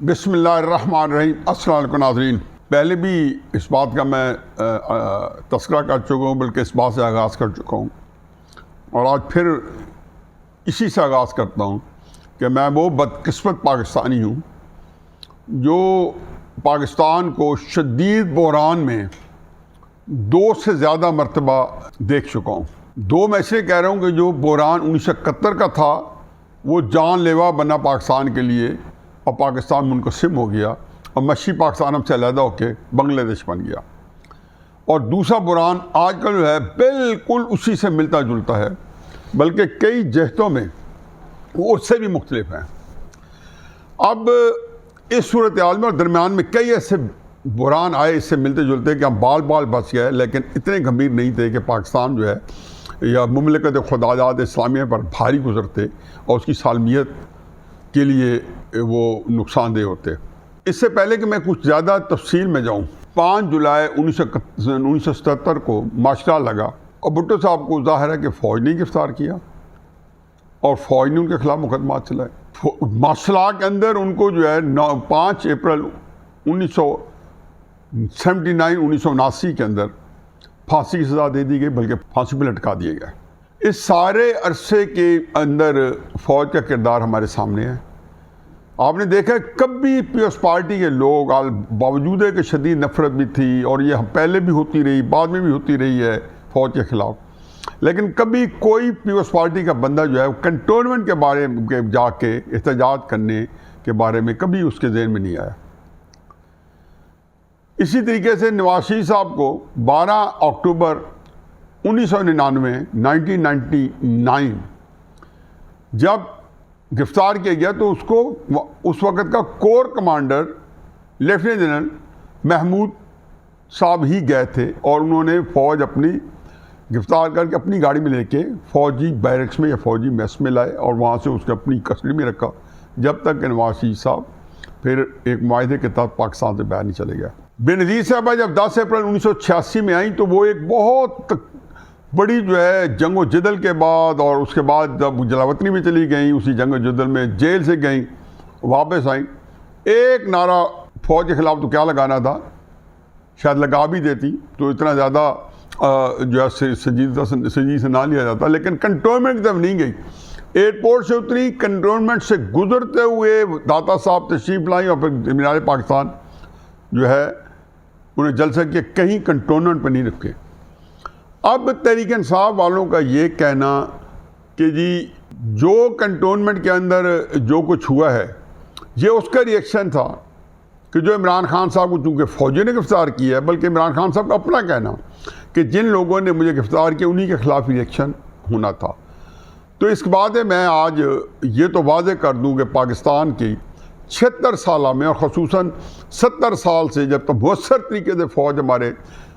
بسم اللہ الرحمن الرحیم۔ السلام علیکم ناظرین، پہلے بھی اس بات کا میں تذکرہ کر چکا ہوں، بلکہ اس بات سے آغاز کر چکا ہوں، اور آج پھر اسی سے آغاز کرتا ہوں کہ میں وہ بدقسمت پاکستانی ہوں جو پاکستان کو شدید بحران میں 2 سے زیادہ مرتبہ دیکھ چکا ہوں۔ 2 میں اسے کہہ رہا ہوں کہ جو بحران 1971 کا تھا وہ جان لیوا بنا پاکستان کے لیے، اور پاکستان منقسم ہو گیا اور مشرقی پاکستان ہم سے علیحدہ ہو کے بنگلہ دیش بن گیا۔ اور دوسرا بحران آج کل جو ہے بالکل اسی سے ملتا جلتا ہے، بلکہ کئی جہتوں میں وہ اس سے بھی مختلف ہیں۔ اب اس صورتحال میں اور درمیان میں کئی ایسے بحران آئے اس سے ملتے جلتے کہ ہم بال بچ گئے، لیکن اتنے گمبھیر نہیں تھے کہ پاکستان جو ہے یا مملکت خداجات اسلامیہ پر بھاری گزرتے اور اس کی سالمیت کے لیے وہ نقصان دہ ہوتے۔ اس سے پہلے کہ میں کچھ زیادہ تفصیل میں جاؤں، 5 جولائی 1977 کو ماشاء لگا اور بھٹو صاحب کو ظاہر ہے کہ فوج نے گرفتار کیا اور فوج نے ان کے خلاف مقدمات چلائے۔ ماشاء کے اندر ان کو جو ہے 5 اپریل 1979 کے اندر پھانسی کی سزا دے دی گئی، بلکہ پھانسی پہ لٹکا دیے گئے۔ اس سارے عرصے کے اندر فوج کا کردار ہمارے سامنے ہے۔ آپ نے دیکھا کبھی پیپلز پارٹی کے لوگ باوجود ہے کہ شدید نفرت بھی تھی اور یہ پہلے بھی ہوتی رہی، بعد میں بھی ہوتی رہی ہے فوج کے خلاف، لیکن کبھی کوئی پیپلز پارٹی کا بندہ جو ہے کنٹونمنٹ کے بارے میں جا کے احتجاج کرنے کے بارے میں کبھی اس کے ذہن میں نہیں آیا۔ اسی طریقے سے نواز شریف صاحب کو 12 اکتوبر 1999 جب گرفتار کیا گیا تو اس کو اس وقت کا corps commander lieutenant general Mahmood صاحب ہی گئے تھے، اور انہوں نے فوج اپنی گرفتار کر کے اپنی گاڑی میں لے کے فوجی بیرکس میں یا فوجی میس میں لائے اور وہاں سے اس کو اپنی کسٹڈی میں رکھا جب تک کہ نواز شریف صاحب پھر ایک معاہدے کے تحت پاکستان سے باہر نہیں چلے گیا۔ بےنظیر صاحبہ جب 10 اپریل 1986 میں آئیں تو وہ ایک بہت بڑی جو ہے جنگ و جدل کے بعد، اور اس کے بعد جب جلاوطنی میں چلی گئیں، اسی جنگ و جدل میں جیل سے گئیں، واپس آئیں، ایک نعرہ فوج کے خلاف تو کیا لگانا تھا، شاید لگا بھی دیتی تو اتنا زیادہ جو ہے سنجیدگی سے نہ لیا جاتا، لیکن کنٹونمنٹ جب نہیں گئی، ایئرپورٹ سے اتری، کنٹونمنٹ سے گزرتے ہوئے داتا صاحب تشریف لائیں اور پھر مینار پاکستان جو ہے انہیں جلسہ کیا، کہیں کنٹونمنٹ پہ نہیں رکھے۔ اب تحریک انصاف والوں کا یہ کہنا کہ جی جو کنٹونمنٹ کے اندر جو کچھ ہوا ہے یہ اس کا ریئیکشن تھا کہ جو عمران خان صاحب کو چونکہ فوجی نے گرفتار کیا ہے، بلکہ عمران خان صاحب کا اپنا کہنا کہ جن لوگوں نے مجھے گرفتار کیا انہی کے خلاف ریئیکشن ہونا تھا۔ تو اس کے بعد میں آج یہ تو واضح کر دوں کہ پاکستان کی 76 سالہ میں، اور خصوصاً 70 سال سے جب تک مؤثر طریقے سے فوج ہمارے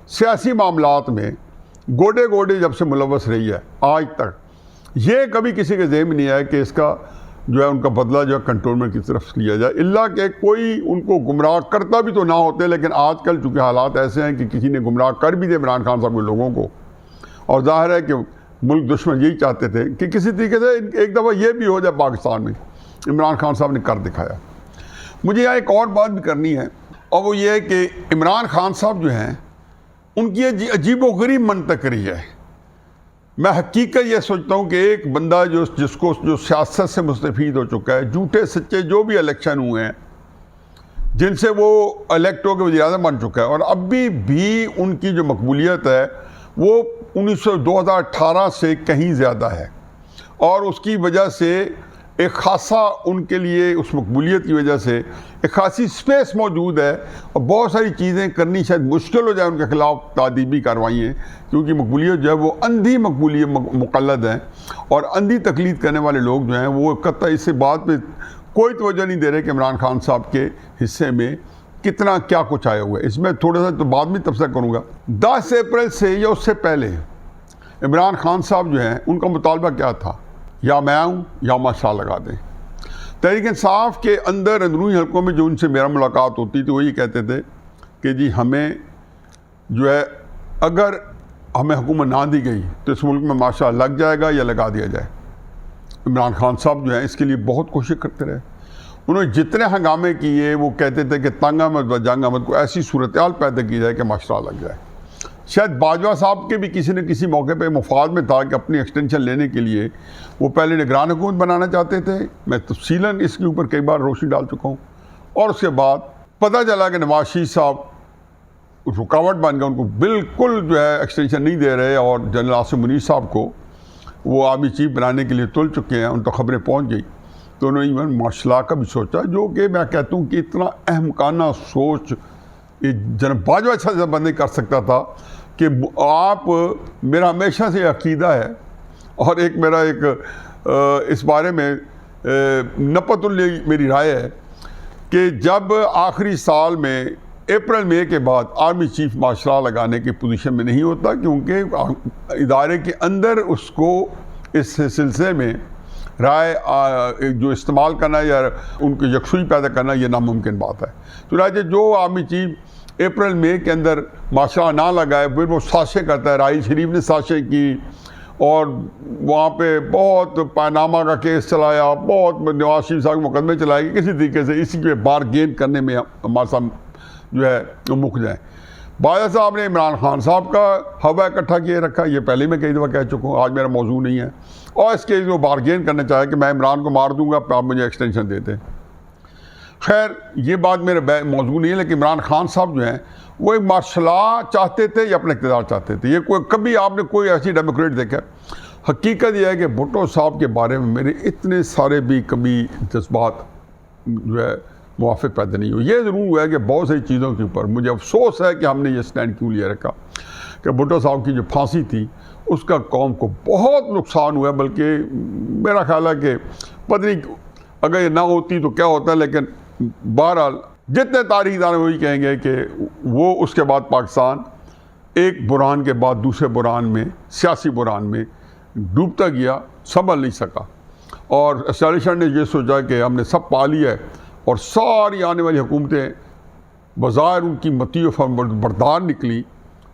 سیاسی معاملات میں گوڈے گوڈے جب سے ملوث رہی ہے آج تک، یہ کبھی کسی کے ذہن میں نہیں آیا کہ اس کا جو ہے ان کا بدلہ جو ہے کنٹونمنٹ کی طرف لیا جائے، الا کہ کوئی ان کو گمراہ کرتا بھی تو نہ ہوتے۔ لیکن آج کل چونکہ حالات ایسے ہیں کہ کسی نے گمراہ کر بھی دے عمران خان صاحب کے لوگوں کو، اور ظاہر ہے کہ ملک دشمن یہی چاہتے تھے کہ کسی طریقے سے ایک دفعہ یہ بھی ہو جائے پاکستان میں، عمران خان صاحب نے کر دکھایا۔ مجھے یہاں ایک اور بات بھی کرنی ہے، اور وہ یہ ہے کہ عمران خان صاحب جو ہیں ان کی عجیب و غریب منطق رہی ہے۔ میں حقیقت یہ سوچتا ہوں کہ ایک بندہ جو سیاست سے مستفید ہو چکا ہے، جھوٹے سچے جو بھی الیکشن ہوئے ہیں جن سے وہ الیکٹ ہو کے وزیر اعظم بن چکا ہے، اور ابھی بھی ان کی جو مقبولیت ہے وہ 2018 سے کہیں زیادہ ہے، اور اس کی وجہ سے ایک خاصا ان کے لیے اس مقبولیت کی وجہ سے ایک خاصی سپیس موجود ہے، اور بہت ساری چیزیں کرنی شاید مشکل ہو جائے ان کے خلاف تعدیبی کارروائیاں، کیونکہ مقبولیت جو ہے وہ اندھی مقلد ہیں، اور اندھی تقلید کرنے والے لوگ جو ہیں وہ قطعی اس بات پہ کوئی توجہ نہیں دے رہے کہ عمران خان صاحب کے حصے میں کتنا کیا کچھ آیا ہوا ہے۔ اس میں تھوڑا سا تو بعد میں تبصرہ کروں گا۔ 10 اپریل سے یا اس سے پہلے عمران خان صاحب جو ہیں ان کا مطالبہ کیا تھا، یا میں آؤں یا ماشاء لگا دیں۔ تحریک انصاف کے اندر اندرونی حلقوں میں جو ان سے میرا ملاقات ہوتی تھی وہ یہ کہتے تھے کہ جی ہمیں جو ہے اگر ہمیں حکومت نہ دی گئی تو اس ملک میں ماشاء لگ جائے گا یا لگا دیا جائے۔ عمران خان صاحب جو ہیں اس کے لیے بہت کوشش کرتے رہے۔ انہوں نے جتنے ہنگامے کیے وہ کہتے تھے کہ تنگ احمد و جنگ احمد کو ایسی صورتحال پیدا کی جائے کہ معاشرہ لگ جائے. شاید باجوہ صاحب کے بھی کسی نہ کسی موقع پہ مفاد میں تھا کہ اپنی ایکسٹینشن لینے کے لیے وہ پہلے نگران حکومت بنانا چاہتے تھے. میں تفصیلاً اس کے اوپر کئی بار روشنی ڈال چکا ہوں. اور اس کے بعد پتہ چلا کہ نواز شریف صاحب رکاوٹ بن گئے, ان کو بالکل جو ہے ایکسٹینشن نہیں دے رہے, اور جنرل عاصم منیر صاحب کو وہ آرمی چیف بنانے کے لیے تل چکے ہیں. ان تک خبریں پہنچ گئی تو انہوں نے ایون مارشل لا کا بھی سوچا, جو کہ میں کہتا ہوں کہ اتنا احمقانہ سوچ جناب باجوہ اچھا بند کر سکتا تھا کہ آپ, میرا ہمیشہ سے عقیدہ ہے اور ایک میرا ایک اس بارے میں نپت میری رائے ہے کہ جب آخری سال میں اپریل مئی کے بعد آرمی چیف مارشل لا لگانے کی پوزیشن میں نہیں ہوتا, کیونکہ ادارے کے اندر اس کو اس سلسلے میں رائے جو استعمال کرنا یا ان کی یکسوئی پیدا کرنا یہ ناممکن بات ہے. تو چنانچہ جو آرمی چیف اپریل مئی کے اندر ماشاء اللہ نہ لگائے, پھر وہ سازشیں کرتا ہے. راحیل شریف نے سازشیں کی اور وہاں پہ بہت پاناما کا کیس چلایا, بہت نواز شریف صاحب کے مقدمے چلائے کہ کسی طریقے سے اسی پہ بارگین کرنے میں ہمارے ساتھ جو ہے وہ مک جائیں. باجوہ صاحب نے عمران خان صاحب کا ہوا اکٹھا کیے رکھا, یہ پہلے میں کئی دفعہ کہہ چکا ہوں, آج میرا موضوع نہیں ہے. اور اس کے وہ بارگین کرنا چاہے کہ میں عمران کو مار دوں گا, آپ مجھے ایکسٹینشن دیتے. خیر یہ بات میرا موضوع نہیں ہے, لیکن عمران خان صاحب جو ہیں وہ ایک مارشل لا چاہتے تھے یا اپنا اقتدار چاہتے تھے. یہ کبھی آپ نے کوئی ایسی ڈیموکریٹ دیکھا؟ حقیقت یہ ہے کہ بھٹو صاحب کے بارے میں میرے اتنے سارے بھی کبھی جذبات جو ہے موافق پیدا نہیں ہوئی. یہ ضرور ہوا ہے کہ بہت سی چیزوں کے اوپر مجھے افسوس ہے کہ ہم نے یہ سٹینڈ کیوں لیا رکھا کہ بھٹو صاحب کی جو پھانسی تھی اس کا قوم کو بہت نقصان ہوا ہے. بلکہ میرا خیال ہے کہ پتہ نہیں اگر یہ نہ ہوتی تو کیا ہوتا ہے, لیکن بہرحال جتنے تاریخ دان وہی کہیں گے کہ وہ اس کے بعد پاکستان ایک بحران کے بعد دوسرے بحران میں, سیاسی بحران میں ڈوبتا گیا, سنبھل نہیں سکا. اور اسٹیبلشمنٹ نے یہ سوچا کہ ہم نے سب پا لیا ہے, اور ساری آنے والی حکومتیں بظاہر ان کی متی و بردار نکلی,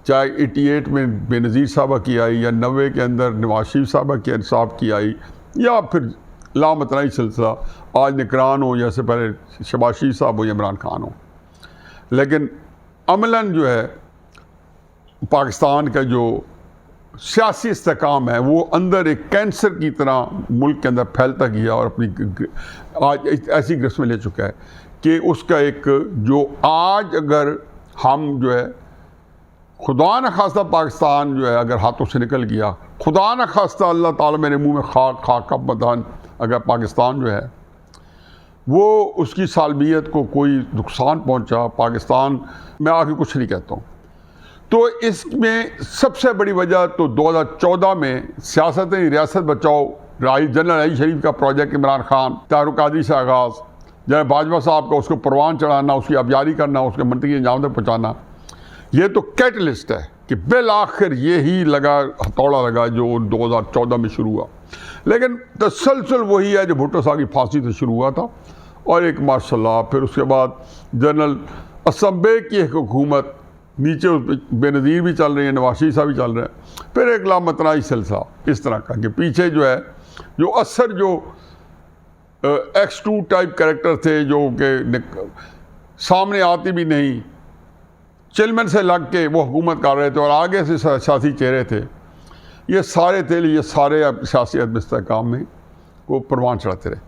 چاہے 88 میں بے نظیر صاحبہ کی آئی یا 90 کے اندر نواز شریف صاحب کی آئی, یا پھر لامتناہی سلسلہ آج نگران ہو یا سے پہلے شہباز شریف صاحب ہو یا عمران خان ہو. لیکن عملاً جو ہے پاکستان کا جو سیاسی استحکام ہے وہ اندر ایک کینسر کی طرح ملک کے اندر پھیلتا گیا, اور اپنی آج ایسی گرفت میں لے چکا ہے کہ اس کا ایک جو آج اگر ہم جو ہے خدا نہ خواستہ پاکستان جو ہے اگر ہاتھوں سے نکل گیا, خدا نہ خواستہ اللہ تعالیٰ میرے منہ میں خاک کا بدن, اگر پاکستان جو ہے وہ اس کی سالمیت کو کوئی نقصان پہنچا, پاکستان میں آگے کچھ نہیں کہتا ہوں. تو اس میں سب سے بڑی وجہ تو 2014 میں سیاست ریاست بچاؤ جنرل راحیل شریف کا پروجیکٹ, عمران خان طاہر القادری سے آغاز, جنرل باجوہ صاحب کا اس کو پروان چڑھانا, اس کی ابیاری کرنا, اس کے منطقی انجام تک پہنچانا, یہ تو کیٹلسٹ ہے کہ بالآخر یہی ہتھوڑا لگا جو 2014 میں شروع ہوا. لیکن تسلسل وہی ہے جو بھٹو صاحب کی پھانسی سے شروع ہوا تھا, اور ایک ماشاء اللہ پھر اس کے بعد جنرل اسمبے کی ایک حکومت, نیچے بے نظیر بھی چل رہی ہے, نواز شریف صاحب بھی چل رہے ہیں, پھر ایک لامتناہی سلسلہ اس طرح کا کہ پیچھے جو ہے جو اثر جو X2 ٹائپ کریکٹر تھے جو کہ سامنے آتی بھی نہیں, چلمن سے لگ کے وہ حکومت کر رہے تھے, اور آگے سے سیاسی چہرے تھے, یہ سارے سیاسی عدم استحکام میں وہ پروان چڑھاتے رہے.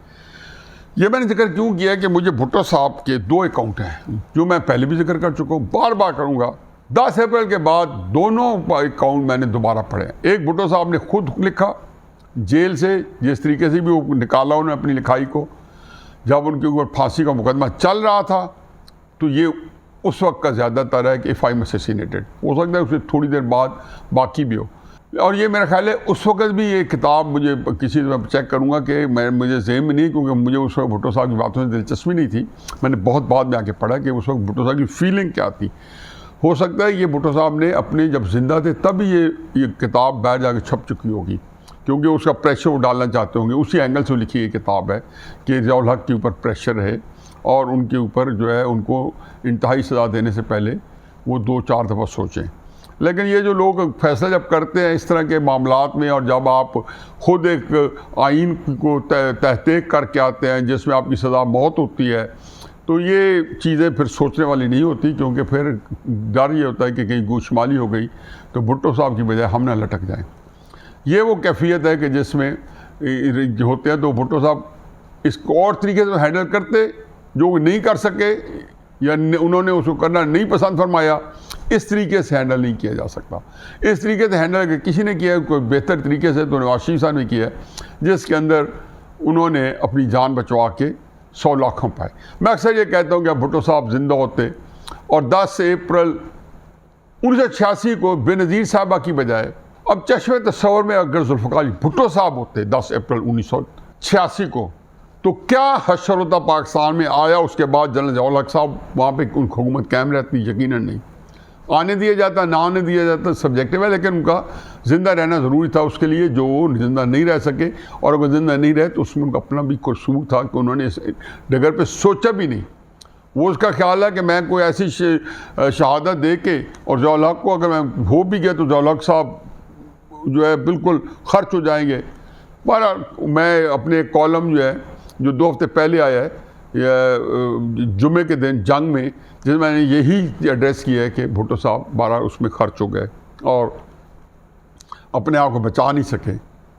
یہ میں نے ذکر کیوں کیا کہ مجھے بھٹو صاحب کے 2 اکاؤنٹ ہیں جو میں پہلے بھی ذکر کر چکا ہوں, بار بار کروں گا. 10 اپریل کے بعد دونوں اکاؤنٹ میں نے دوبارہ پڑھے. ایک بھٹو صاحب نے خود لکھا جیل سے, جس طریقے سے بھی وہ نکالا انہوں نے اپنی لکھائی کو, جب ان کے اوپر پھانسی کا مقدمہ چل رہا تھا, تو یہ اس وقت کا زیادہ تر ہے کہ if I'm assassinated, ہو سکتا ہے اسے تھوڑی دیر بعد باقی بھی ہو. اور یہ میرا خیال ہے اس وقت بھی یہ کتاب مجھے کسی میں چیک کروں گا کہ مجھے ذہن میں نہیں, کیونکہ مجھے اس وقت بھٹو صاحب کی باتوں سے دلچسپی نہیں تھی. میں نے بہت بعد میں آ کے پڑھا کہ اس وقت بھٹو صاحب کی فیلنگ کیا تھی. ہو سکتا ہے یہ بھٹو صاحب نے اپنے جب زندہ تھے تب یہ کتاب باہر جا کے چھپ چکی ہوگی, کیونکہ اس کا پریشر وہ ڈالنا چاہتے ہوں گے. اسی اینگل سے لکھی یہ کتاب ہے کہ ضیاء الحق کے اوپر پریشر ہے, اور ان کے اوپر جو ہے ان کو انتہائی سزا دینے سے پہلے وہ 2-4 دفعہ سوچیں. لیکن یہ جو لوگ فیصلہ جب کرتے ہیں اس طرح کے معاملات میں، اور جب آپ خود ایک آئین کو تحقیق کر کے آتے ہیں جس میں آپ کی سزا موت ہوتی ہے، تو یہ چیزیں پھر سوچنے والی نہیں ہوتی، کیونکہ پھر ڈر یہ ہوتا ہے کہ کہیں گوشمالی ہو گئی تو بھٹو صاحب کی بجائے ہم نہ لٹک جائیں۔ یہ وہ کیفیت ہے کہ جس میں ہوتے ہیں، تو بھٹو صاحب اس کو اور طریقے سے ہینڈل کرتے، جو نہیں کر سکے یا انہوں نے اس کو کرنا نہیں پسند فرمایا، اس طریقے سے ہینڈل نہیں کیا جا سکتا۔ اس طریقے سے ہینڈل کہ کسی نے کیا ہے کوئی بہتر طریقے سے، تو نواز شریف صاحب نے کیا ہے، جس کے اندر انہوں نے اپنی جان بچوا کے 100 لاکھوں پائے۔ میں اکثر یہ کہتا ہوں کہ بھٹو صاحب زندہ ہوتے اور 10 اپریل 1986 کو بے نظیر صاحبہ کی بجائے اب چشم تصور میں اگر ذوالفقار علی بھٹو صاحب ہوتے 10 اپریل 1986 کو، تو کیا حشر ہوتا پاکستان میں۔ آیا اس کے بعد جنرل ضیاء الحق صاحب وہاں پہ ان کو حکومت قائم رہتی، یقیناً نہیں آنے دیا جاتا، نہ آنے دیا جاتا، سبجیکٹیو ہے، لیکن ان کا زندہ رہنا ضروری تھا اس کے لیے، جو وہ زندہ نہیں رہ سکے، اور اگر زندہ نہیں رہے تو اس میں ان کا اپنا بھی قصور تھا کہ انہوں نے اس ڈگر پہ سوچا بھی نہیں۔ وہ اس کا خیال ہے کہ میں کوئی ایسی شہادت دے کے، اور ضیاء الحق کو اگر میں ہو بھی گیا تو ضیاء الحق صاحب جو ہے بالکل خرچ ہو جائیں گے۔ میں اپنے کالم جو ہے جو 2 ہفتے پہلے آیا ہے جمعے کے دن جنگ میں، جس میں نے یہی ایڈریس کیا ہے کہ بھٹو صاحب 12 اس میں خرچ ہو گئے اور اپنے آپ کو بچا نہیں سکے،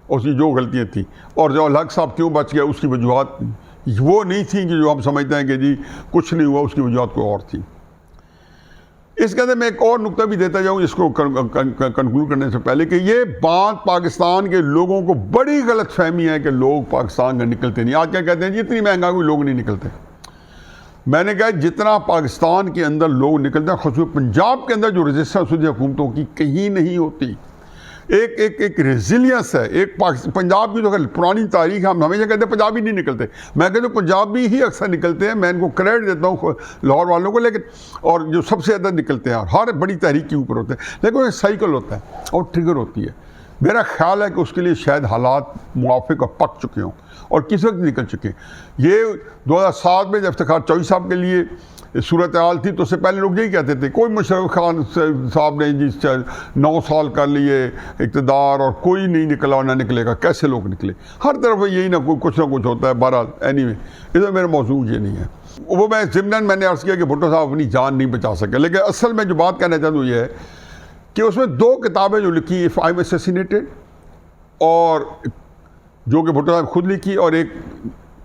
اس کی جو غلطیاں تھیں، اور ضیاء الحق صاحب کیوں بچ گئے اس کی وجوہات وہ نہیں تھیں کہ جو ہم سمجھتے ہیں کہ جی کچھ نہیں ہوا، اس کی وجوہات کوئی اور تھی۔ اس کے اندر میں ایک اور نقطہ بھی دیتا جاؤں اس کو کنکلوڈ کرنے سے پہلے، کہ یہ بات پاکستان کے لوگوں کو بڑی غلط فہمی ہے کہ لوگ پاکستان کا نکلتے نہیں۔ آج کیا کہتے ہیں جی اتنی مہنگائی ہوئی لوگ نہیں نکلتے۔ میں نے کہا جتنا پاکستان کے اندر لوگ نکلتے ہیں، خصوصاً پنجاب کے اندر جو ریزسٹنس ہوتی ہے حکومتوں کی کہیں نہیں ہوتی۔ ایک ریزیلینس ہے، ایک پنجاب کی جو پرانی تاریخ ہے، ہم ہمیشہ کہتے ہیں پنجابی نہیں نکلتے، میں کہتا ہوں پنجابی ہی اکثر نکلتے ہیں، میں ان کو کریڈٹ دیتا ہوں لاہور والوں کو، لیکن اور جو سب سے زیادہ نکلتے ہیں ہر بڑی تحریک کے اوپر ہوتے ہیں، لیکن ایک سائیکل ہوتا ہے اور ٹریگر ہوتی ہے۔ میرا خیال ہے کہ اس کے لیے شاید حالات موافق اور پک چکے ہوں اور کس وقت نکل چکے ہیں۔ یہ 2007 میں جب افتخار چوہدری صاحب کے لیے صورتحال تھی تو اس سے پہلے لوگ یہی کہتے تھے، کوئی مشرف خان صاحب نے جی 9 سال کر لیے اقتدار اور کوئی نہیں نکلا اور نہ نکلے گا، کیسے لوگ نکلے؟ ہر طرف یہی نہ کچھ ہوتا ہے۔ بہرحال اینی وے اس میں میرا موضوع یہ نہیں ہے، وہ میں ضمناً میں نے عرض کیا کہ بھٹو صاحب اپنی جان نہیں بچا سکے، لیکن اصل میں جو بات کہنا چاہتا ہوں یہ ہے کہ اس میں 2 کتابیں جو لکھی، اف آئی ایم اسیسینیٹڈ، اور جو کہ بھٹو صاحب خود لکھی، اور ایک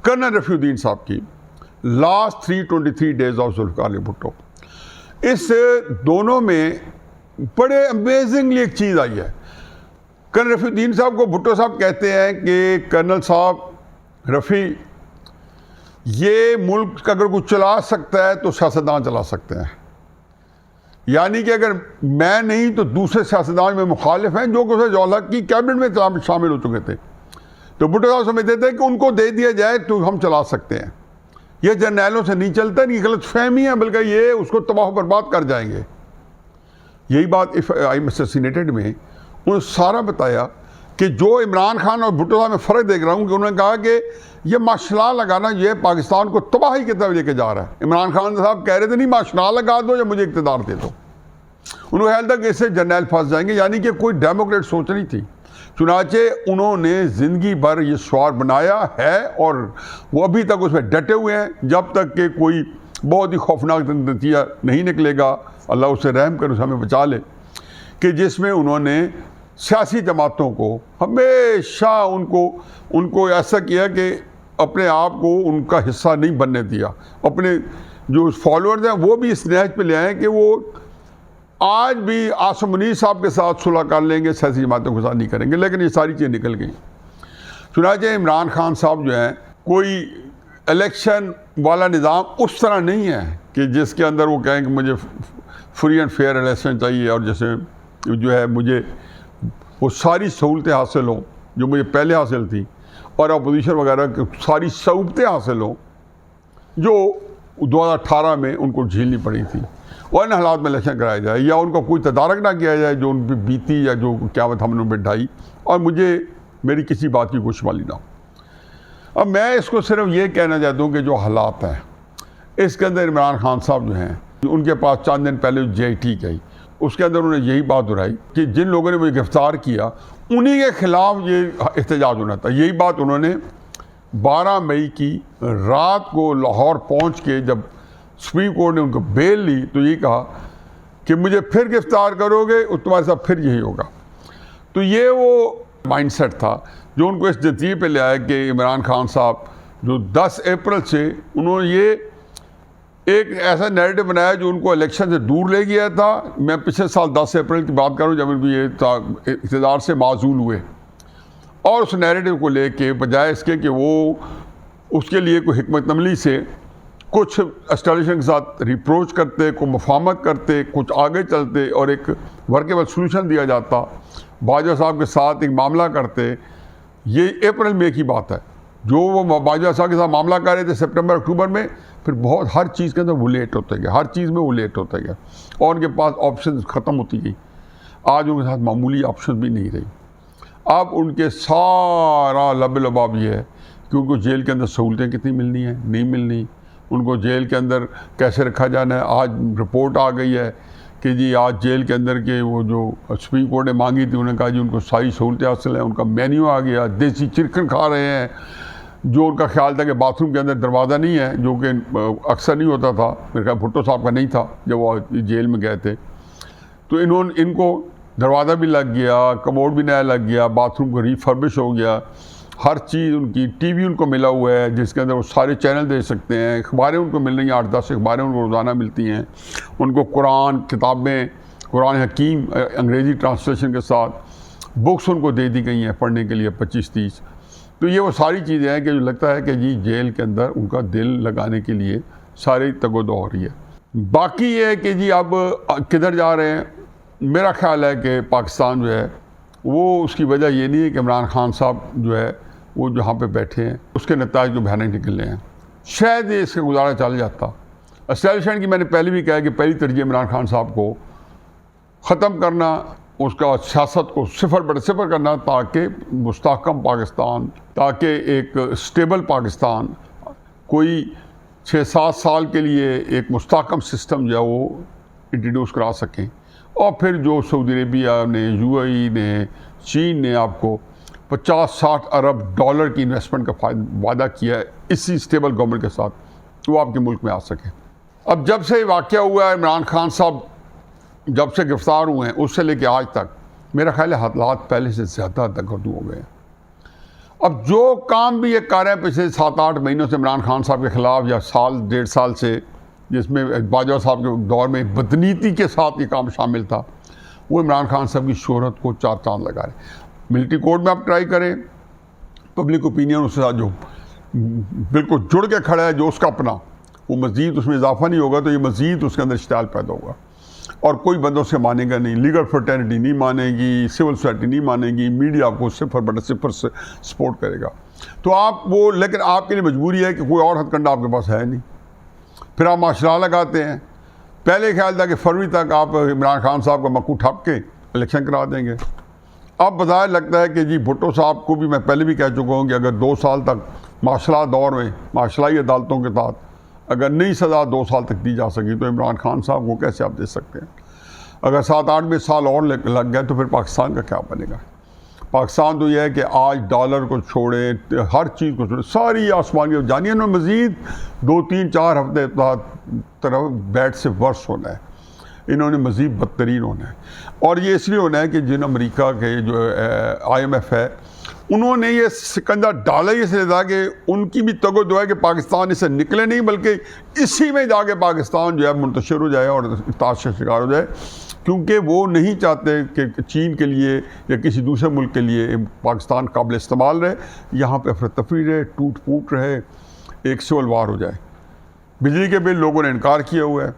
کرنل رفیع الدین صاحب کی last 323 days of Zulfiqar Ali Bhutto. اس دونوں میں بڑے امیزنگلی ایک چیز آئی ہے۔ کرنل رفیع الدین صاحب کو بھٹو صاحب کہتے ہیں کہ کرنل صاحب رفیع، یہ ملک اگر کوئی چلا سکتا ہے تو سیاستدان چلا سکتے ہیں، یعنی کہ اگر میں نہیں تو دوسرے سیاستدان میں مخالف ہیں جو کہ ضیاء الحق کی کیبنٹ میں شامل ہو چکے تھے، تو بھٹو صاحب سمجھتے تھے کہ ان کو دے دیا جائے تو ہم چلا سکتے ہیں، یہ جرنیلوں سے نہیں چلتا، یہ غلط فہمی ہے، بلکہ یہ اس کو تباہ و برباد کر جائیں گے۔ یہی بات اف آئی ایم اسیسینیٹڈ میں انہوں نے سارا بتایا کہ جو عمران خان اور بھٹو صاحب میں فرق دیکھ رہا ہوں کہ انہوں نے کہا کہ یہ ماشاء اللہ لگانا یہ پاکستان کو تباہی کی طرف لے کے جا رہا ہے۔ عمران خان صاحب کہہ رہے تھے نہیں ماشاء اللہ لگا دو یا مجھے اقتدار دے دو، انہوں نے خیال تھا کہ اس سے جرنیل پھنس جائیں گے، یعنی کہ کوئی ڈیموکریٹ سوچ نہیں تھی۔ چنانچہ انہوں نے زندگی بھر یہ شعار بنایا ہے اور وہ ابھی تک اس میں ڈٹے ہوئے ہیں، جب تک کہ کوئی بہت ہی خوفناک نتیجہ نہیں نکلے گا، اللہ اسے رحم کر اسے ہمیں بچا لے، کہ جس میں انہوں نے سیاسی جماعتوں کو ہمیشہ ان کو ایسا کیا کہ اپنے آپ کو ان کا حصہ نہیں بننے دیا، اپنے جو فالوورز ہیں وہ بھی اس نہج پہ لے آئے کہ وہ آج بھی عاصم منیر صاحب کے ساتھ صلح کر لیں گے، سیاسی جماعتوں کے ساتھ نہیں کریں گے، لیکن یہ ساری چیزیں نکل گئیں۔ چنانچہ عمران خان صاحب جو ہیں کوئی الیکشن والا نظام اس طرح نہیں ہے کہ جس کے اندر وہ کہیں کہ مجھے فری اینڈ فیئر الیکشن چاہیے، اور جیسے جو ہے مجھے وہ ساری سہولتیں حاصل ہوں جو مجھے پہلے حاصل تھیں، اور اپوزیشن وغیرہ کی ساری سہولتیں حاصل ہوں جو 2018 میں ان کو جھیلنی پڑی تھی، اور ان حالات میں الیکشن کرایا جائے یا ان کا کوئی تدارک نہ کیا جائے جو ان پہ بیتی یا جو قیامت ہم نے ان پہ ڈھائی، اور مجھے میری کسی بات کی گوشمالی نہ ہو۔ اب میں اس کو صرف یہ کہنا چاہتا ہوں کہ جو حالات ہیں اس کے اندر عمران خان صاحب جو ہیں ان کے پاس چند دن پہلے جے آئی ٹی گئی اس کے اندر انہوں نے یہی بات دہرائی کہ جن لوگوں نے مجھے گرفتار کیا انہی کے خلاف یہ احتجاج ہونا تھا. یہی بات انہوں نے 12 مئی کی رات کو لاہور پہنچ کے جب سپریم کورٹ نے ان کو بیل لی تو یہ کہا کہ مجھے پھر گرفتار کرو گے اور تمہارے ساتھ پھر یہی ہوگا. تو یہ وہ مائنڈ سیٹ تھا جو ان کو اس نتیجے پہ لے آیا کہ عمران خان صاحب جو 10 اپریل سے انہوں نے یہ ایک ایسا نیریٹو بنایا جو ان کو الیکشن سے دور لے گیا تھا. میں پچھلے سال 10 اپریل کی بات کروں جب ان کو یہ اقتدار سے معزول ہوئے, اور اس نیریٹو کو لے کے بجائے اس کے کہ وہ اس کے لیے کوئی حکمت عملی سے کچھ اسٹیبلشمنٹ کے ساتھ ریپروچ کرتے, کوئی مفاہمت کرتے, کچھ آگے چلتے اور ایک ورکیبل سلوشن دیا جاتا, باجوہ صاحب کے ساتھ ایک معاملہ کرتے. یہ اپریل مئی کی بات ہے جو وہ باجوہ صاحب کے ساتھ معاملہ کر رہے تھے سپٹمبر اکتوبر میں. پھر بہت ہر چیز کے اندر وہ لیٹ ہوتے گئے, ہر چیز میں وہ لیٹ ہوتے گئے اور ان کے پاس آپشنز ختم ہوتی گئی. آج ان کے ساتھ معمولی آپشن بھی نہیں رہی. اب ان کے سارا لب لباب یہ ہے کہ ان کو جیل کے اندر سہولتیں کتنی ملنی ہیں, نہیں ملنی, ان کو جیل کے اندر کیسے رکھا جانا ہے. آج رپورٹ آ گئی ہے کہ جی آج جیل کے اندر کے وہ جو سپریم کورٹ نے مانگی تھی انہوں نے کہا جی ان کو ساری سہولتیں حاصل ہیں. ان کا مینیو آ گیا, دیسی چکن کھا رہے ہیں. جو ان کا خیال تھا کہ باتھ روم کے اندر دروازہ نہیں ہے, جو کہ اکثر نہیں ہوتا تھا, میرے خیال بھٹو صاحب کا نہیں تھا جب وہ جیل میں گئے تھے, تو ان کو دروازہ بھی لگ گیا, کموڈ بھی نیا لگ گیا, باتھ روم کو ریفربش ہو گیا, ہر چیز ان کی, ٹی وی ان کو ملا ہوا ہے جس کے اندر وہ سارے چینل دیکھ سکتے ہیں, اخباریں ان کو مل رہی ہیں, 8-10 اخباریں ان کو روزانہ ملتی ہیں, ان کو قرآن کتابیں, قرآن حکیم انگریزی ٹرانسلیشن کے ساتھ بکس ان کو دے دی گئی ہیں پڑھنے کے لیے 25-30. تو یہ وہ ساری چیزیں ہیں کہ جو لگتا ہے کہ جی جیل کے اندر ان کا دل لگانے کے لیے ساری تگ و دو ہو رہی ہے. باقی یہ ہے کہ جی اب کدھر جا رہے ہیں. میرا خیال ہے کہ پاکستان جو ہے وہ اس کی وجہ یہ نہیں ہے کہ عمران خان صاحب جو ہے وہ جہاں پہ بیٹھے ہیں اس کے نتائج جو بھیانک نکل رہے ہیں. شاید یہ اس کا گزارا چل جاتا. اسٹیبلشمنٹ کی میں نے پہلے بھی کہا کہ پہلی ترجیح عمران خان صاحب کو ختم کرنا, اس کا سیاست کو 0/0 کرنا, تاکہ مستحکم پاکستان, تاکہ ایک اسٹیبل پاکستان, کوئی 6-7 سال کے لیے ایک مستحکم سسٹم جو ہے وہ انٹروڈیوس کرا سکیں. اور پھر جو سعودی عربیہ نے, UAE نے, چین نے آپ کو $50-60 ارب کی انویسٹمنٹ کا وعدہ کیا ہے اسی اسٹیبل گورنمنٹ کے ساتھ, وہ آپ کے ملک میں آ سکے. اب جب سے واقعہ ہوا ہے عمران خان صاحب جب سے گرفتار ہوئے ہیں اس سے لے کے آج تک میرا خیال ہے حالات پہلے سے زیادہ دگردو ہو گئے ہیں. اب جو کام بھی یہ کر رہے ہیں پچھلے 7-8 مہینوں سے عمران خان صاحب کے خلاف, یا 1.5 سال سے, جس میں باجوہ صاحب کے دور میں بدنیتی کے ساتھ یہ کام شامل تھا, وہ عمران خان صاحب کی شہرت کو 4 چاند لگا رہے ہیں. ملٹری کورٹ میں آپ ٹرائی کریں, پبلک اوپینین اس کے ساتھ جو بالکل جڑ کے کھڑا ہے, جو اس کا اپنا, وہ مزید اس میں اضافہ نہیں ہوگا تو یہ مزید اس کے اندر اشتعال پیدا ہوگا. اور کوئی بندوں سے مانے گا نہیں, لیگل فرٹرنٹی نہیں مانے گی, سول سوسائٹی نہیں مانے گی, میڈیا آپ کو 0/0 سے سپورٹ کرے گا. تو آپ وہ, لیکن آپ کے لیے مجبوری ہے کہ کوئی اور ہتھ کنڈا آپ کے پاس ہے نہیں. پھر آپ معاشرہ لگاتے ہیں. پہلے خیال تھا کہ فروری تک آپ عمران خان صاحب کا مکو ٹھپ کے الیکشن کرا دیں گے. اب بظاہر لگتا ہے کہ جی بھٹو صاحب کو بھی میں پہلے بھی کہہ چکا ہوں کہ اگر 2 سال تک معاشرہ دور میں معاشرتی عدالتوں کے تحت اگر نئی سزا 2 سال تک دی جا سکی تو عمران خان صاحب کو کیسے آپ دے سکتے ہیں. اگر 7-8 سال اور لگ گئے تو پھر پاکستان کا کیا بنے گا. پاکستان تو یہ ہے کہ آج ڈالر کو چھوڑے, ہر چیز کو چھوڑے, ساری آسمانی جانیوں میں مزید 2-3-4 ہفتے طرف بیٹ سے ورس ہونا ہے. انہوں نے مزید بدترین ہونا ہے. اور یہ اس لیے ہونا ہے کہ جن امریکہ کے جو IMF ہے انہوں نے یہ سکنجہ ڈالا ہی اس لیے تھا کہ ان کی بھی تگ و دو ہے کہ پاکستان اس سے نکلے نہیں, بلکہ اسی میں جا کے پاکستان جو ہے منتشر ہو جائے اور تاش کا شکار ہو جائے, کیونکہ وہ نہیں چاہتے کہ چین کے لیے یا کسی دوسرے ملک کے لیے پاکستان قابل استعمال رہے, یہاں پہ افراتفری رہے, ٹوٹ پھوٹ رہے, ایک سول وار ہو جائے. بجلی کے بل لوگوں نے انکار کیا ہوا ہے,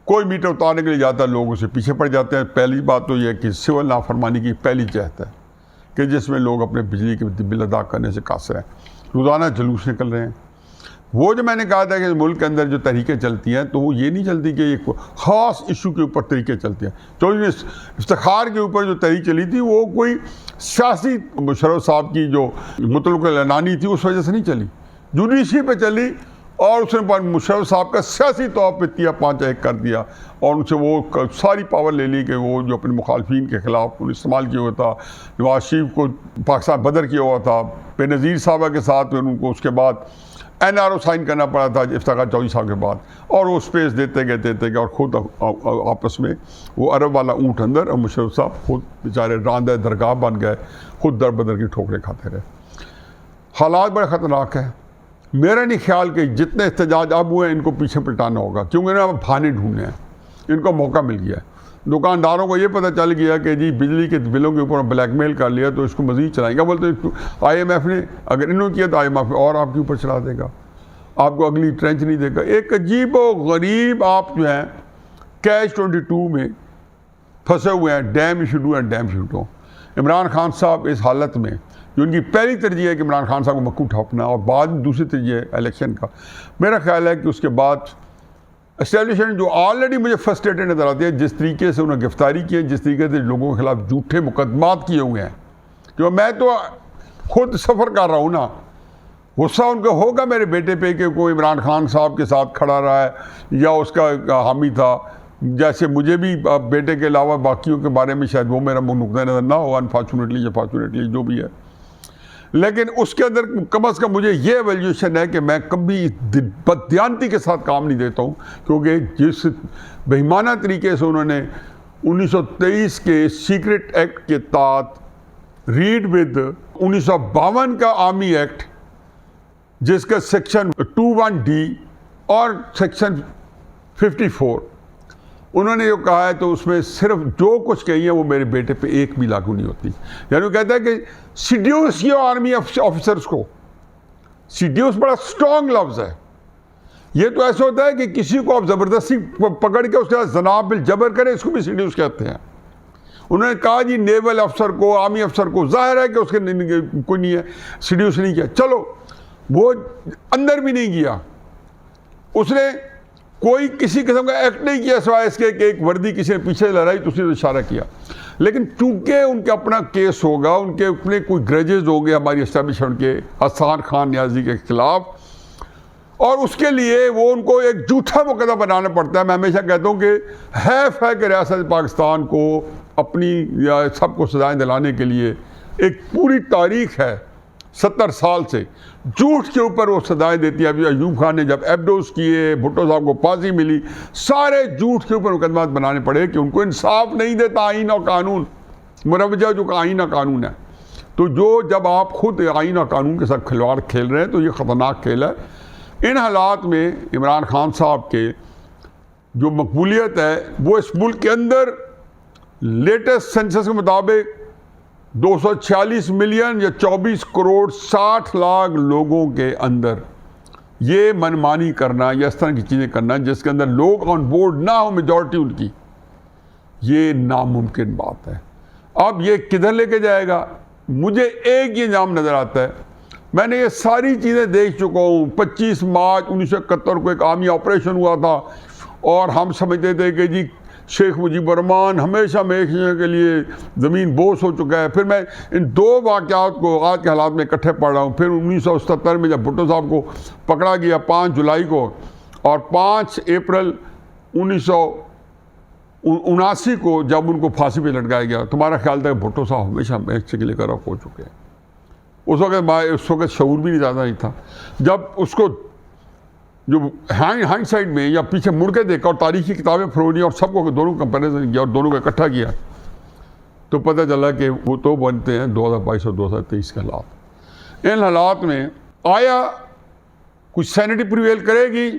کوئی میٹر اتارنے کے لیے جاتا ہے لوگ اسے پیچھے پڑ جاتے ہیں. پہلی بات تو یہ ہے کہ سول نافرمانی کی پہلی جہت ہے کہ جس میں لوگ اپنے بجلی کے بل ادا کرنے سے قاصر ہیں. روزانہ جلوس نکل رہے ہیں. وہ جو میں نے کہا تھا کہ ملک کے اندر جو تحریکیں چلتی ہیں تو وہ یہ نہیں چلتی کہ ایک خاص ایشو کے اوپر تحریکیں چلتی ہیں. چودھری افتخار کے اوپر جو تحریک چلی تھی وہ کوئی سیاسی مشرف صاحب کی جو مطلق اعلانی تھی اس وجہ سے نہیں چلی, جوڈیشری پہ چلی, اور اس نے مشرف صاحب کا سیاسی طور پہ 3-5-1 کر دیا اور ان سے وہ ساری پاور لے لی کہ وہ جو اپنے مخالفین کے خلاف انہوں نے استعمال کیا ہوا تھا. نواز شریف کو پاکستان بدر کیا ہوا تھا, بے نظیر صاحبہ کے ساتھ ان کو اس کے بعد NRO سائن کرنا پڑا تھا افتخار چودھری صاحب کے بعد, اور وہ اسپیس دیتے گئے اور خود آپس میں وہ عرب والا اونٹ اندر, اور مشرف صاحب خود بیچارے راندہ درگاہ بن گئے, خود در بدر کی ٹھوکریں کھاتے رہے. حالات بڑے خطرناک ہیں. میرا نہیں خیال کہ جتنے احتجاج اب ہوئے ہیں ان کو پیچھے پلٹانا ہوگا, کیونکہ انہیں اب بہانے ڈھونڈنے ہیں. ان کو موقع مل گیا ہے. دکانداروں کو یہ پتہ چل گیا کہ جی بجلی کے بلوں کے اوپر بلیک میل کر لیا تو اس کو مزید چلائیں گے. بولتے IMF نے اگر انہوں نے کیا تو IMF اور آپ کے اوپر چلا دے گا, آپ کو اگلی ٹرنچ نہیں دے گا. ایک عجیب و غریب آپ جو ہیں کیچ 22 میں پھنسے ہوئے ہیں, dam issue do and dam issue do. Imran Khan صاحب اس حالت میں جو ان کی پہلی ترجیح ہے کہ عمران خان صاحب کو مکو ٹھاپنا, اور بعد میں دوسری ترجیح ہے الیکشن کا. میرا خیال ہے کہ اس کے بعد اسٹیبلشمنٹ جو آلریڈی مجھے فرسٹریٹڈ نظر آتی ہے, جس طریقے سے انہوں نے گرفتاری کی ہے, جس طریقے سے لوگوں کے خلاف جھوٹے مقدمات کیے ہوئے ہیں, کیونکہ میں تو خود سفر کر رہا ہوں نا, غصہ ان کا ہوگا میرے بیٹے پہ کہ کوئی عمران خان صاحب کے ساتھ کھڑا رہا ہے یا اس کا حامی تھا, جیسے مجھے بھی بیٹے کے علاوہ باقیوں کے بارے میں شاید وہ میرا نقطۂ نظر نہ ہو, انفارچونیٹلی یا فارچونیٹلی جو بھی ہے. لیکن اس کے اندر کم از کم مجھے یہ ایویلیوشن ہے کہ میں کبھی بددیانتی کے ساتھ کام نہیں دیتا ہوں, کیونکہ جس بہیمانہ طریقے سے انہوں نے 1923 کے سیکرٹ ایکٹ کے تحت ریڈ ود 1952 کا آرمی ایکٹ, جس کا سیکشن 21D اور سیکشن 54 انہوں نے جو کہا ہے, تو اس میں صرف جو کچھ کہی ہے وہ میرے بیٹے پہ ایک بھی لاگو نہیں ہوتی. یعنی وہ کہتا ہے کہ سیڈیوس کیا آرمی آفیسرز کو. سیڈیوس بڑا اسٹرانگ لفظ ہے. یہ تو ایسا ہوتا ہے کہ کسی کو آپ زبردستی پکڑ کے اس کے ساتھ زنا بالجبر کریں, اس کو بھی سیڈیوس کہتے ہیں. انہوں نے کہا جی نیول افسر کو, آرمی افسر کو, ظاہر ہے کہ اس کے کوئی نہیں ہے, سیڈیوس نہیں کیا. چلو وہ اندر بھی نہیں گیا, اس نے کوئی کسی قسم کا ایکٹ نہیں کیا سوائے اس کے کہ ایک وردی کسی نے پیچھے لڑائی تو اس نے اشارہ کیا. لیکن چونکہ ان کا اپنا کیس ہوگا, ان کے اپنے کوئی گریجز ہوں گے ہماری اسٹیبلشمنٹ کے حسان خان نیازی کے خلاف, اور اس کے لیے وہ ان کو ایک جھوٹا مقدمہ بنانا پڑتا ہے. میں ہمیشہ کہتا ہوں کہ حیف ہے کہ ریاست پاکستان کو اپنی یا سب کو سزائیں دلانے کے لیے ایک پوری تاریخ ہے 70 سال سے جھوٹ کے اوپر وہ سزائیں دیتی ہے. ابھی ایوب خان نے جب ایبڈوز کیے, بھٹو صاحب کو پھانسی ملی, سارے جھوٹ کے اوپر مقدمات بنانے پڑے کہ ان کو انصاف نہیں دیتا آئین اور قانون, مروجہ جو آئین اور قانون ہے. تو جب آپ خود آئین اور قانون کے ساتھ کھلواڑ کھیل رہے ہیں تو یہ خطرناک کھیل ہے. ان حالات میں عمران خان صاحب کے جو مقبولیت ہے وہ اس ملک کے اندر لیٹسٹ سینسس کے مطابق 246 ملین یا 24 کروڑ 60 لاکھ لوگوں کے اندر یہ منمانی کرنا یا اس طرح کی چیزیں کرنا جس کے اندر لوگ آن بورڈ نہ ہو, میجورٹی ان کی, یہ ناممکن بات ہے. اب یہ کدھر لے کے جائے گا؟ مجھے ایک یہ نظام نظر آتا ہے. میں نے یہ ساری چیزیں دیکھ چکا ہوں. 25 مارچ 1971 کو ایک آرمی آپریشن ہوا تھا اور ہم سمجھتے تھے کہ جی شیخ مجیب الرحمان ہمیشہ کے لیے زمین بوس ہو چکا ہے. پھر میں ان دو واقعات کو آج کے حالات میں اکٹھے پڑھ رہا ہوں. پھر 1977 میں جب بھٹو صاحب کو پکڑا گیا 5 جولائی کو, اور 5 اپریل 1979 کو جب ان کو پھانسی پہ لٹکایا گیا. تمہارا خیال تھا کہ بھٹو صاحب ہمیشہ کے لیے کرپ ہو چکے ہیں. اس وقت شعور بھی نہیں زیادہ نہیں تھا. جب اس کو جو ہینڈ سائڈ میں یا پیچھے مڑ کے دیکھا اور تاریخی کتابیں فروڑی اور سب کو دونوں کمپیریزن کیا اور دونوں کو اکٹھا کیا, تو پتہ چلا کہ وہ تو بنتے ہیں 2022 اور 2023 کے حالات. ان حالات میں آیا کچھ سینیٹی پریویل کرے گی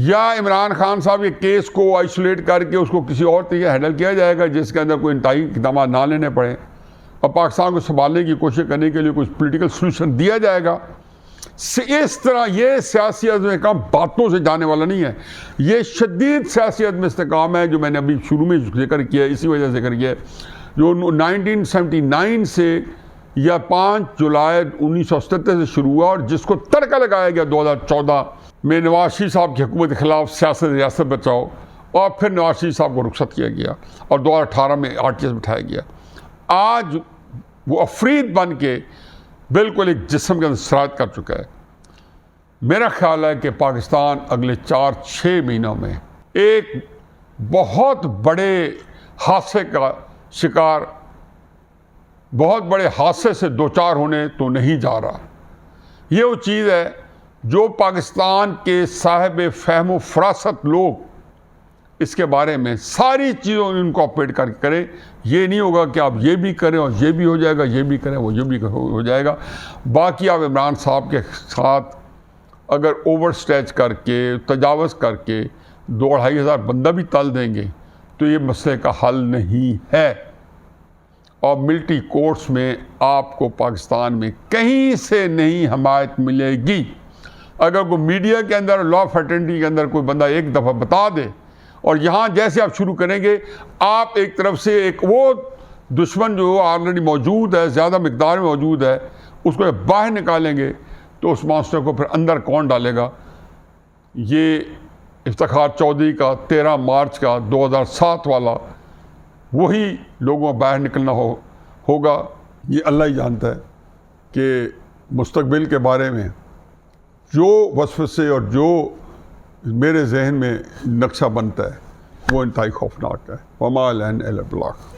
یا عمران خان صاحب کے کیس کو آئسولیٹ کر کے اس کو کسی اور طریقے ہینڈل کیا جائے گا جس کے اندر کوئی انتہائی اقدامات نہ لینے پڑے اور پاکستان کو سنبھالنے کی کوشش کرنے کے لیے کچھ پولیٹیکل سلوشن دیا جائے گا. اس طرح یہ سیاسی عزم استحکام باتوں سے جانے والا نہیں ہے. یہ شدید سیاسی عزم استحکام ہے جو میں نے ابھی شروع میں ذکر کیا ہے, اسی وجہ سے ذکر کیا ہے, جو 1979 سے یا 5 جولائی 1977 سے شروع ہوا اور جس کو تڑکا لگایا گیا 2014 میں نواز شریف صاحب کی حکومت کے خلاف سیاست ریاست بچاؤ, اور پھر نواز شریف صاحب کو رخصت کیا گیا اور 2018 میں RTS بٹھایا گیا. آج وہ افرید بن کے بالکل ایک جسم کے اندر سرایت کر چکا ہے. میرا خیال ہے کہ پاکستان اگلے 4-6 مہینوں میں ایک بہت بڑے حادثے کا شکار، بہت بڑے حادثے سے دوچار ہونے تو نہیں جا رہا۔ یہ وہ چیز ہے جو پاکستان کے صاحب فہم و فراست لوگ اس کے بارے میں ساری چیزوں ان کو آپریٹ کر کے کریں۔ یہ نہیں ہوگا کہ آپ یہ بھی کریں اور یہ بھی ہو جائے گا، یہ بھی کریں وہ یہ بھی ہو جائے گا۔ باقی آپ عمران صاحب کے ساتھ اگر اوور سٹیچ کر کے، تجاوز کر کے 2-2.5 ہزار بندہ بھی تل دیں گے تو یہ مسئلے کا حل نہیں ہے۔ اور ملٹری کورٹس میں آپ کو پاکستان میں کہیں سے نہیں حمایت ملے گی۔ اگر کوئی میڈیا کے اندر، لا فرٹرنٹی کے اندر کوئی بندہ ایک دفعہ بتا دے، اور یہاں جیسے آپ شروع کریں گے، آپ ایک طرف سے ایک وہ دشمن جو آلریڈی موجود ہے، زیادہ مقدار میں موجود ہے، اس کو باہر نکالیں گے تو اس مانسٹر کو پھر اندر کون ڈالے گا؟ یہ افتخار چودھری کا 13 مارچ کا 2007 والا وہی لوگوں کو باہر نکلنا ہوگا۔ یہ اللہ ہی جانتا ہے کہ مستقبل کے بارے میں جو وسوسے اور جو میرے ذہن میں نقشہ بنتا ہے وہ انتہائی خوفناک ہے۔ وما لنا الا البلاغ۔